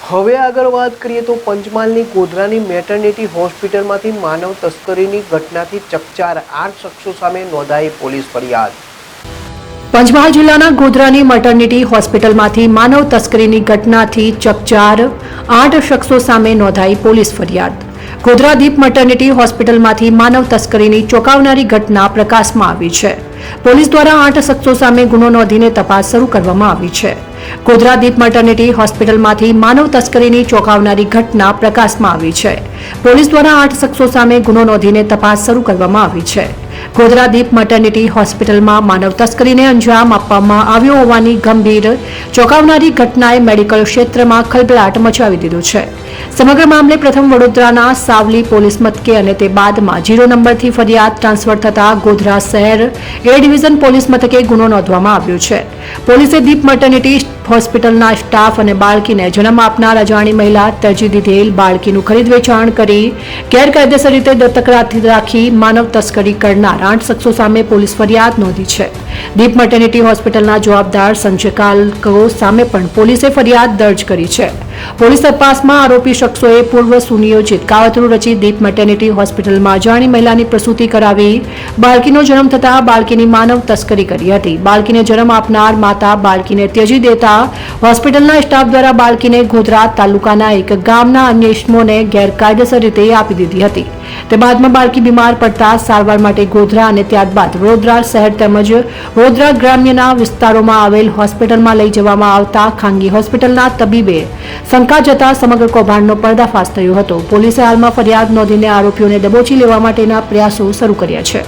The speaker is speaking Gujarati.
હવે આગળ વાત કરીએ તો પંચમહાલની ગોધરાની મેટર્નિટી હોસ્પિટલમાંથી માનવ તસ્કરીની ઘટનાથી ચકચાર 8 શખ્સો સામે નોંધાઈ પોલીસ ફરિયાદ। પંચમહાલ જિલ્લાના ગોધરાની મેટર્નિટી હોસ્પિટલમાંથી માનવ તસ્કરીની ઘટનાથી ચકચાર 8 શખ્સો સામે નોંધાઈ પોલીસ ફરિયાદ। ગોધરા દીપ મેટર્નિટી હોસ્પિટલમાંથી માનવ તસ્કરીની ચોંકાવનારી ઘટના પ્રકાશમાં આવી છે। પોલીસ દ્વારા 8 શખ્સો સામે ગુનો નોંધીને તપાસ શરૂ કરવામાં આવી છે। ગોધરા દીપ મેટર્નિટી હોસ્પિટલમાંથી માનવ તસ્કરીની ચોંકાવનારી ઘટના પ્રકાશમાં આવી છે। પોલીસ દ્વારા 8 શખ્સો સામે ગુનો નોંધીને તપાસ શરૂ કરવામાં આવી છે। ગોધરા દીપ મેટર્નિટી હોસ્પિટલમાં માનવ તસ્કરીને અંજામ આપવામાં આવ્યો હોવાની ગંભીર ચોંકાવનારી ઘટનાએ મેડિકલ ક્ષેત્રમાં ખળભળાટ મચાવી દીધો છે। સમગ્ર મામલે પ્રથમ વડોદરાના સાવલી પોલીસ મથકે અને તે બાદમાં 0 નંબરથી ફરિયાદ ટ્રાન્સફર થતા ગોધરા શહેર એ ડિવિઝન પોલીસ મથકે ગુનો નોંધવામાં આવ્યો છે। પોલીસે દીપ મેટર્નિટી હોસ્પિટલના સ્ટાફ અને બાળકીને જન્મ આપનાર અજાણી મહિલા ત્યજી દીધેલ બાળકીનું ખરીદ વેચાણ કરી ગેરકાયદેસર રીતે દત્તક રાખી માનવ તસ્કરી કરનાર 8 શખ્સો સામે પોલીસ ફરિયાદ નોંધી છે। દીપ મેટર્નિટી હોસ્પિટલના જવાબદાર સંચાલકો સામે પણ પોલીસે ફરિયાદ દર્જ કરી છે। પોલીસ તપાસમાં આરોપી શખ્સોએ પૂર્વ સુનિયોજિત કાવતરું રચી દીપ મેટર્નિટી હોસ્પિટલમાં અજાણી મહિલાની પ્રસૂતિ કરાવી બાળકીનો જન્મ થતાં બાળકીની માનવ તસ્કરી કરી હતી। બાળકીને જન્મ આપનાર માતા બાળકીને ત્યજી દેતા હોસ્પિટલના સ્ટાફ દ્વારા બાળકીને ગોધરા તાલુકાના એક ગામના અન્ય ઇસમોને ગેરકાયદેસર રીતે આપી દીધી હતી। તે બાદમાં બાળકી બીમાર પડતા સારવાર માટે ગોધરા અને ત્યારબાદ વડોદરા શહેર તેમજ વડોદરા ગ્રામ્યના વિસ્તારોમાં આવેલ હોસ્પિટલમાં લઈ જવામાં આવતા ખાનગી હોસ્પિટલના તબીબે શંકા જતા સમગ્ર કૌભાંડનો પર્દાફાશ થયો હતો। પોલીસે હાલમાં ફરિયાદ નોંધીને આરોપીઓને દબોચી લેવા માટેના પ્રયાસો શરૂ કર્યા છે।